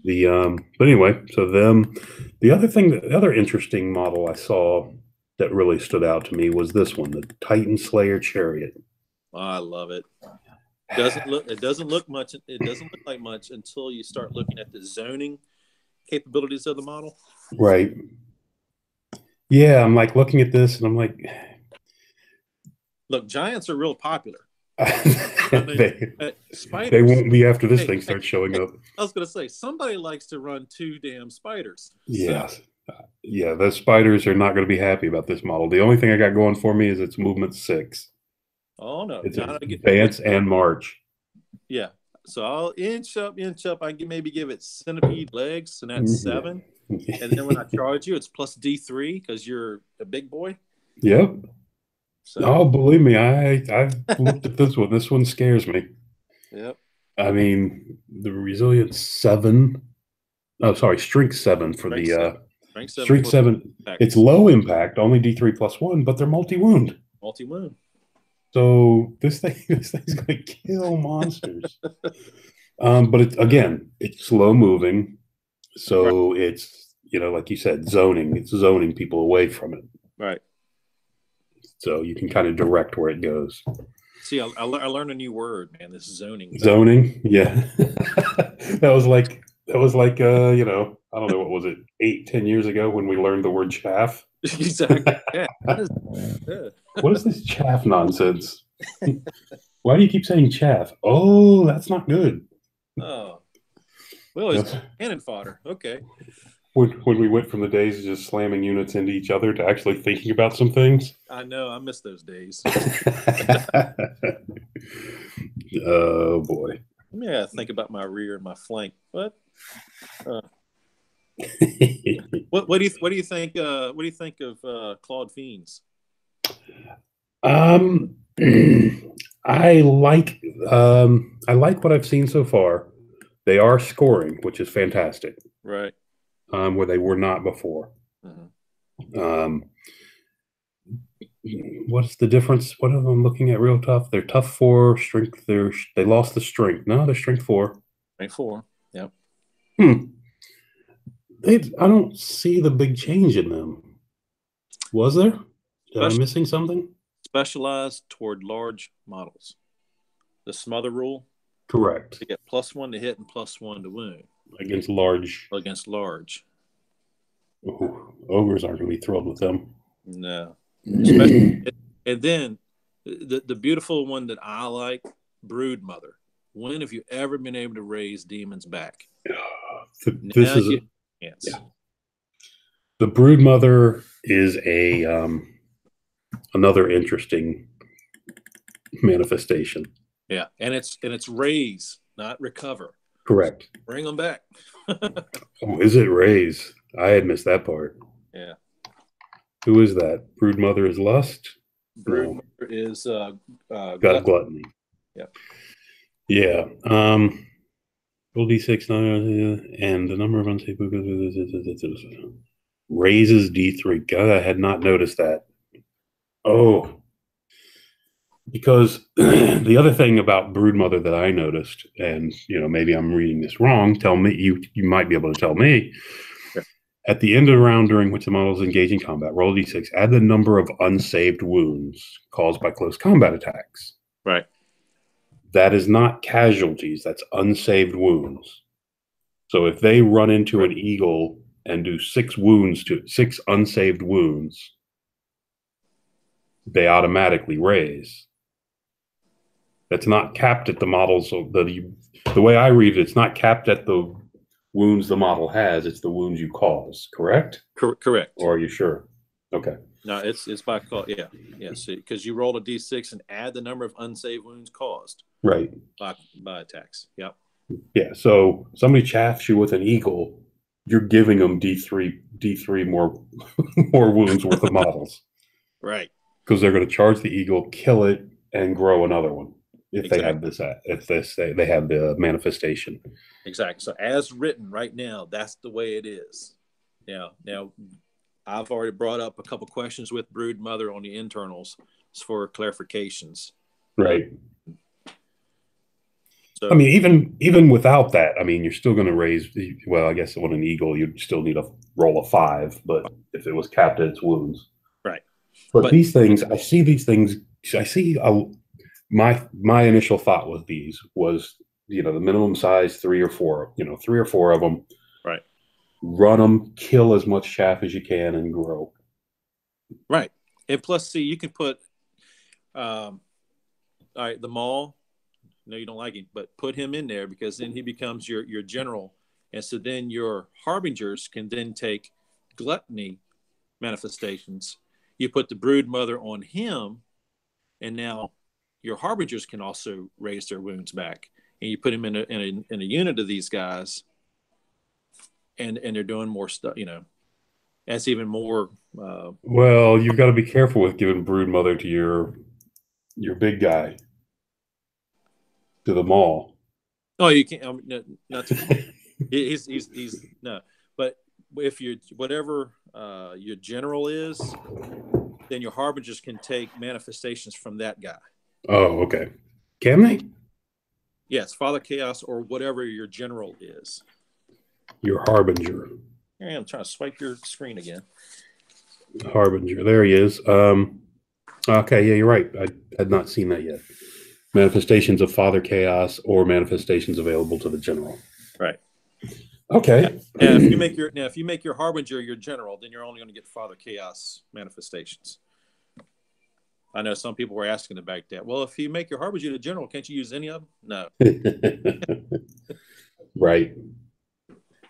But anyway, so the other interesting model I saw that really stood out to me was this one, the Titan Slayer Chariot. Oh, I love it. It doesn't look much. It doesn't look like much until you start looking at the zoning capabilities of the model. Right. Yeah, I'm like looking at this and I'm like, look, giants are real popular. They won't be after this thing starts showing up. I was going to say, somebody likes to run 2 damn spiders. Yes. So. Yeah, those spiders are not going to be happy about this model. The only thing I got going for me is its movement 6. Oh, no. It's advance and march. Yeah. So I'll inch up. I can maybe give it centipede legs, and that's 7. And then when I charge you, it's plus D3 because you're a big boy. Yep. So. Oh, believe me, I've looked at this one. This one scares me. Yep. I mean, the resilience 7. Oh, sorry, strength 7 for strength 7. It's low impact, only D3 plus 1, but they're multi-wound. Multi-wound. So this thing's gonna kill monsters. But it's slow moving, so right. It's like you said, zoning. It's zoning people away from it. Right. So you can kind of direct where it goes. See, I learned a new word, man. This is zoning. Zoning, yeah. that was like I don't know, what was it, 8-10 years ago when we learned the word chaff. Exactly. Yeah. What is this chaff nonsense? Why do you keep saying chaff? Oh, that's not good. Oh, well, it's cannon fodder. Okay. When we went from the days of just slamming units into each other to actually thinking about some things. I know. I miss those days. Oh, boy. Yeah, think about my rear and my flank. What? What do you think? What do you think of Claude Fiends? I like what I've seen so far. They are scoring, which is fantastic. Right. Where they were not before. Mm-hmm. What's the difference? What am I looking at? Real tough. They're tough 4 strength. They lost the strength. No, they're strength 4. Strength 4. Yep. I don't see the big change in them. Was there? Am I missing something? Specialized toward large models. The smother rule. Correct. To get +1 to hit and +1 to wound. Against large. Ooh, ogres aren't going to be thrilled with them. No. And then the beautiful one that I like, Brood Mother. When have you ever been able to raise demons back? This is the Brood Mother is another interesting manifestation. Yeah, and it's raise, not recover. Correct. Bring them back. Oh, is it raise? I had missed that part. Yeah. Who is that? Broodmother is lust? Broodmother is gluttony. Yep. Yeah. Roll D6 and the number of unsafe raises D3. God, I had not noticed that. Oh. Because the other thing about Broodmother that I noticed, and maybe I'm reading this wrong, tell me, you might be able to tell me. Sure. At the end of the round during which the model is engaged in combat, roll D6, add the number of unsaved wounds caused by close combat attacks. Right. That is not casualties, that's unsaved wounds. So if they run into an eagle and do 6 unsaved wounds, they automatically raise. That's not capped at the model. So the way I read it, it's not capped at the wounds the model has. It's the wounds you cause. Correct? Correct. Or are you sure? Okay. No, it's by call. Yeah. See, because you roll a D6 and add the number of unsaved wounds caused. Right. By attacks. Yep. Yeah. So somebody chaffs you with an eagle, you're giving them D3 more wounds worth of models. Right. Because they're going to charge the eagle, kill it, and grow another one. If exactly. They have this, they have the manifestation. Exactly. So as written right now, that's the way it is. Now, I've already brought up a couple questions with Broodmother on the internals for clarifications. Right. So, I mean, even without that, I mean, you're still going to raise. Well, I guess on an eagle, you'd still need to roll a 5. But if it was capped at its wounds, right. But these things, I see these things. I see my initial thought was the minimum size 3 or 4, 3 or 4 of them. Right. Run them, kill as much chaff as you can, and grow. Right. And plus, see, you can put, all right, the Maul. No, you don't like him, but put him in there because then he becomes your general, and so then your Harbingers can then take gluttony manifestations. You put the Broodmother on him, and now your Harbingers can also raise their wounds back. And you put him in a unit of these guys, and they're doing more stuff. That's even more. Well, you've got to be careful with giving Broodmother to your big guy, to the Maul. Oh, you can't. Not to, he's no. But if you whatever your general is, then your Harbingers can take manifestations from that guy. Oh, okay. Can they? Yes, Father Chaos or whatever your general is. Your Harbinger. Here I am trying to swipe your screen again. Harbinger. There he is. Okay, yeah, you're right. I had not seen that yet. Manifestations of Father Chaos or manifestations available to the general. Right. Okay. Now, if you make your Harbinger your general, then you're only going to get Father Chaos manifestations. I know some people were asking about that. Well, if you make your Harbinger the general, can't you use any of them? No. Right.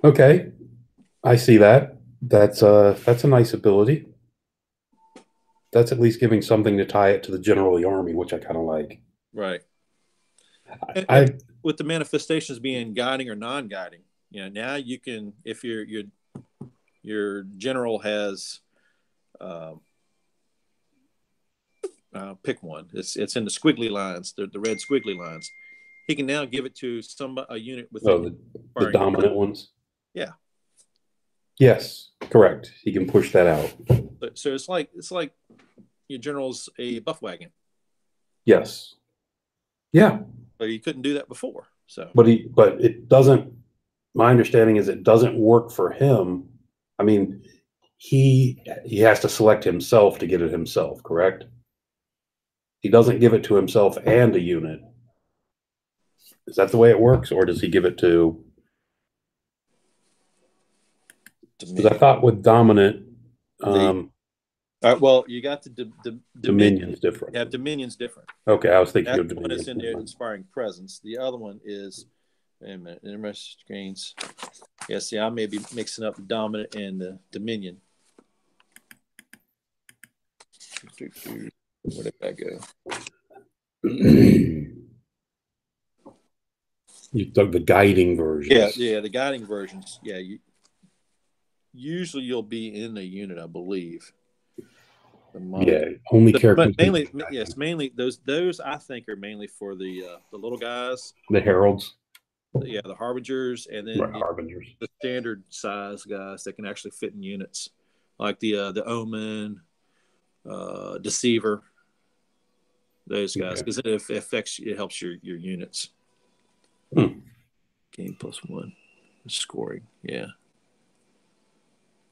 Okay. I see that. That's a nice ability. That's at least giving something to tie it to the general of the army, which I kind of like. Right. And with the manifestations being guiding or non-guiding, now you can, if your general has, pick one. It's in the squiggly lines, the red squiggly lines. He can now give it to a unit within the dominant ones. Yeah. Yes, correct. He can push that out. So it's like your general's a buff wagon. Yes. Yeah. But you couldn't do that before. So. But it doesn't. My understanding is it doesn't work for him. I mean, he has to select himself to get it himself. Correct. He doesn't give it to himself and a unit. Is that the way it works, or does he give it to? Because I thought with dominant. Well, you got the Dominion's different. Yeah, Dominion's different. Okay, I was thinking that of Dominion. One is in there, inspiring presence. The other one is, wait a minute, intermission screens. Yeah, see, I may be mixing up the dominant and the Dominion. Where did that go? You took the guiding versions. Yeah, the guiding versions. Yeah, usually you'll be in a unit, I believe. a month. Yeah, only But characters. mainly, yes, mainly those I think are mainly for the little guys. The heralds. Yeah, the harbingers, and then Harbingers. the standard size guys that can actually fit in units, like the omen, deceiver, those guys, because it helps your units. Game +1 scoring. Yeah,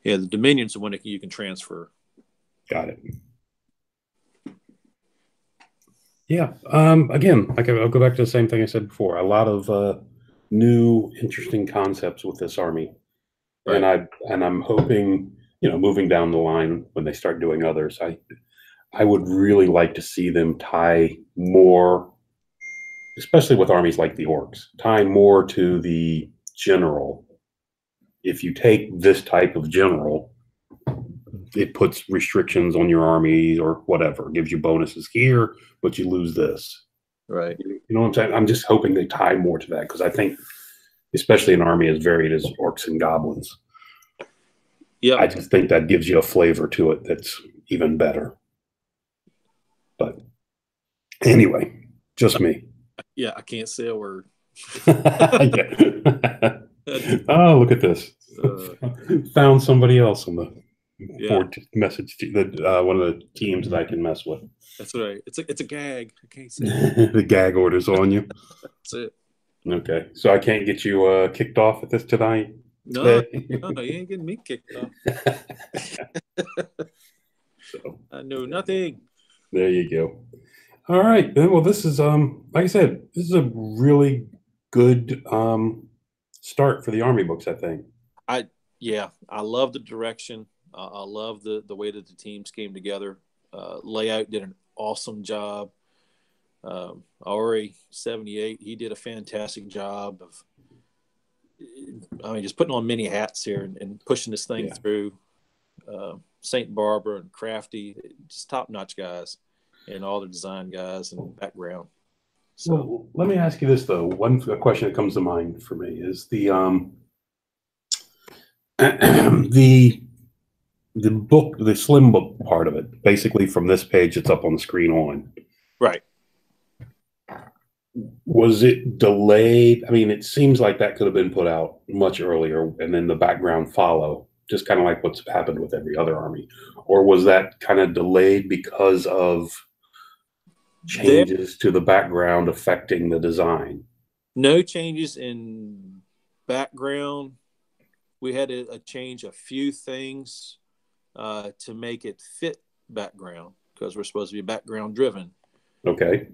the Dominion's the one that you can transfer. Got it. Yeah. Again, I'll go back to the same thing I said before. A lot of new, interesting concepts with this army, right. and I'm hoping, moving down the line when they start doing others, I would really like to see them tie more, especially with armies like the orcs, tie more to the general. If you take this type of general, it puts restrictions on your army or whatever, gives you bonuses here, but you lose this. Right. You know what I'm saying? I'm just hoping they tie more to that, because I think, especially an army as varied as orcs and goblins, I just think that gives you a flavor to it that's even better. But anyway, just me. Yeah, I can't say a word. Oh, look at this. Found somebody else on the board message, one of the teams that I can mess with. That's right. It's a gag. I can't say it. The gag order's on you. That's it. Okay. So I can't get you kicked off at this tonight? No, you ain't getting me kicked off. So, I know nothing. There you go. All right. Well, this is like I said, this is a really good start for the army books, I think. I love the direction. I love the way that the teams came together. Layout did an awesome job. Ari 78, he did a fantastic job of, just putting on many hats here and pushing this thing through. St. Barbara and Crafty, just top-notch guys, and all the design guys and background. So, well, let me ask you this though. A question that comes to mind for me is the book, the slim book part of it. Basically, from this page, it's up on the screen on. Right. Was it delayed? I mean, it seems like that could have been put out much earlier, and then the background follow, just kind of like what's happened with every other army. Or was that kind of delayed because of changes to the background affecting the design? No changes in background. We had to change a few things to make it fit background, because we're supposed to be background driven. Okay.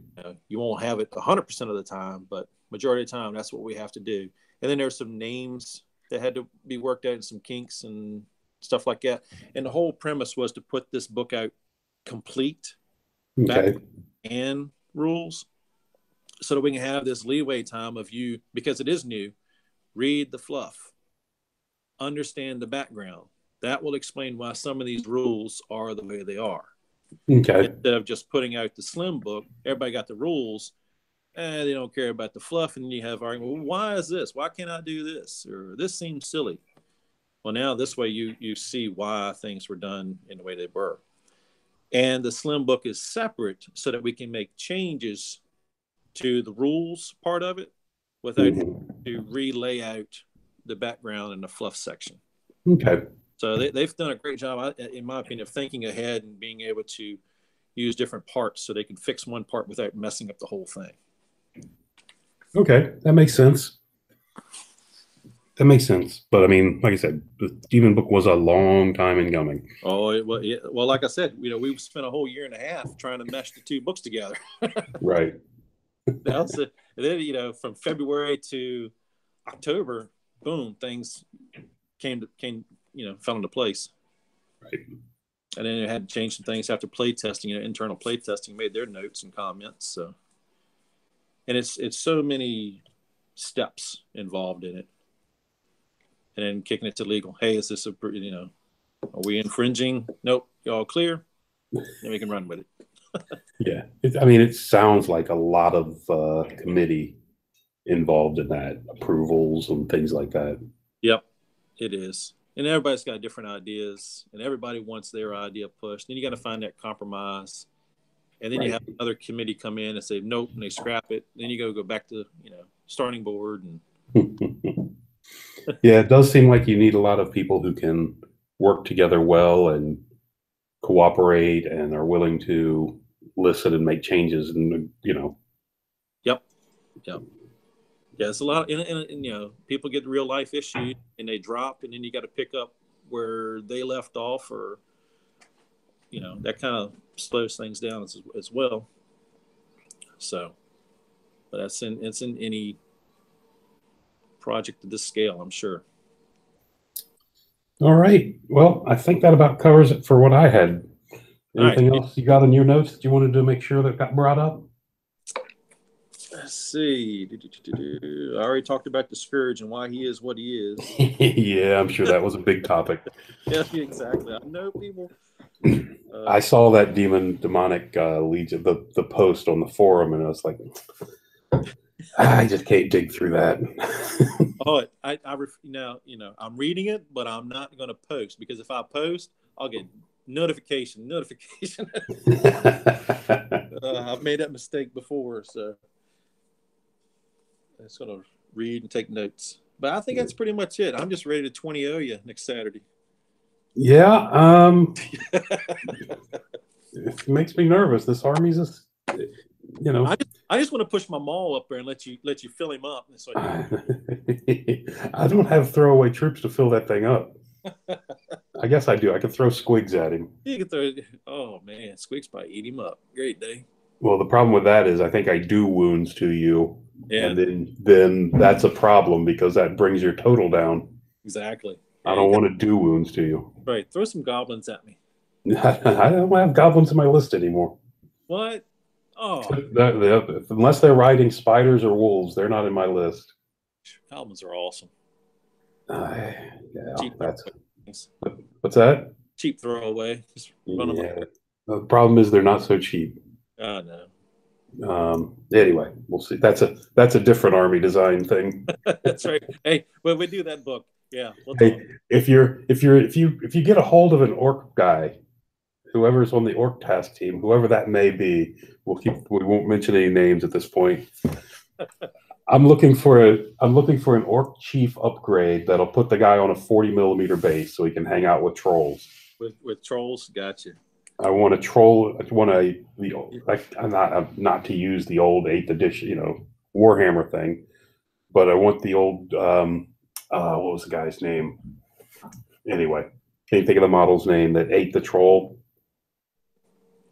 You won't have it 100% of the time, but majority of the time, that's what we have to do. And then there's some names that had to be worked out and some kinks and stuff like that. And the whole premise was to put this book out complete, back and rules, so that we can have this leeway time of you, because it is new, read the fluff, understand the background. That will explain why some of these rules are the way they are. Okay. Instead of just putting out the slim book, everybody got the rules, and they don't care about the fluff, and you have argument, well, why is this? Why can't I do this? Or this seems silly. Well, now this way you see why things were done in the way they were. And the slim book is separate so that we can make changes to the rules part of it without having to relay out the background and the fluff section. Okay. So they've done a great job, in my opinion, of thinking ahead and being able to use different parts so they can fix one part without messing up the whole thing. Okay, that makes sense. But I mean, like I said, the Demon book was a long time in coming. Oh, well, like I said, we spent a whole year and a half trying to mesh the two books together. Right. And then, from February to October, boom, things came, fell into place. Right. And then it had to change some things after play testing. Internal play testing made their notes and comments. So, and it's so many steps involved in it. And then kicking it to legal. Hey, is this are we infringing? Nope. You all clear? Then we can run with it. Yeah. It sounds like a lot of committee involved in that, approvals and things like that. Yep, it is. And everybody's got different ideas, and everybody wants their idea pushed. Then you got to find that compromise, and then you have another committee come in and say nope, and they scrap it. Then you go back to starting board and. Yeah, it does seem like you need a lot of people who can work together well and cooperate and are willing to listen and make changes, and Yep. Yeah, it's a lot, and people get real life issues and they drop, and then you got to pick up where they left off, or that kind of slows things down as well. So, but it's in any project of this scale, I'm sure. All right. Well, I think that about covers it for what I had. Anything else you got in your notes that you wanted to make sure that got brought up? Let's see. I already talked about the Scourge and why he is what he is. Yeah, I'm sure that was a big topic. Yeah, exactly. I know people. I saw that demonic legion, the post on the forum, and I was like, I just can't dig through that. I'm reading it, but I'm not going to post, because if I post, I'll get notification. I've made that mistake before, so I'm just going to read and take notes. But I think that's pretty much it. I'm just ready to 20-0 you next Saturday. Yeah, it makes me nervous. This army's just, I just want to push my maul up there and let you fill him up. So I don't have throwaway troops to fill that thing up. I guess I do. I could throw squigs at him. You can throw. Oh man, squigs probably eat him up. Great day. Well, the problem with that is I think I do wounds to you, and then that's a problem because that brings your total down. Exactly. I don't want to do wounds to you. Right. Throw some goblins at me. I don't have goblins in my list anymore. What? Oh. Unless they're riding spiders or wolves, they're not in my list. Goblins are awesome. What's that? Cheap throwaway. Just run them up. The problem is they're not so cheap. Oh no. Anyway, we'll see. That's a different army design thing. That's right. Hey, when we do that book, yeah. Hey, if you get a hold of an orc guy, whoever's on the orc task team, whoever that may be, we won't mention any names at this point. I'm looking for an orc chief upgrade that'll put the guy on a 40mm base so he can hang out with trolls. With trolls, gotcha. I want a troll. I want not to use the old 8th edition, Warhammer thing, but I want the old. What was the guy's name? Anyway, can you think of the model's name that ate the troll?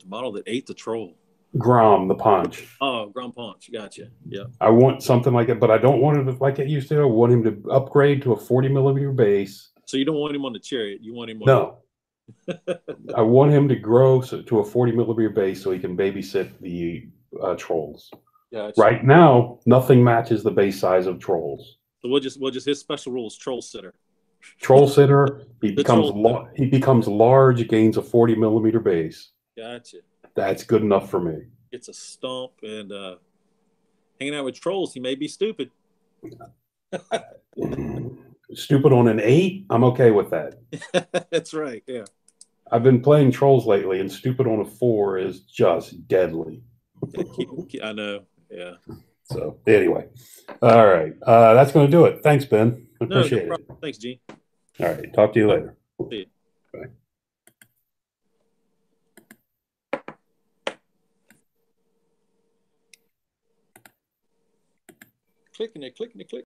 The model that ate the troll. Grom the Paunch. Oh, Grom Paunch. Gotcha. Yeah. I want something like it, but I don't want it like it used to. I want him to upgrade to a 40mm base. So you don't want him on the Chariot. You want him on. No. I want him to grow to a 40mm base so he can babysit the trolls. Gotcha. Right now, nothing matches the base size of trolls. So we'll just his special rules: troll sitter. Troll sitter. He becomes large, gains a 40mm base. Gotcha. That's good enough for me. It's a stomp, and hanging out with trolls, he may be stupid. Stupid on an 8, I'm okay with that. That's right. Yeah. I've been playing trolls lately, and stupid on a 4 is just deadly. I know. Yeah. So anyway, all right, that's going to do it. Thanks, Ben. Appreciate it. Thanks, Gene. All right, talk to you later. See you. Bye. Clicking it, click.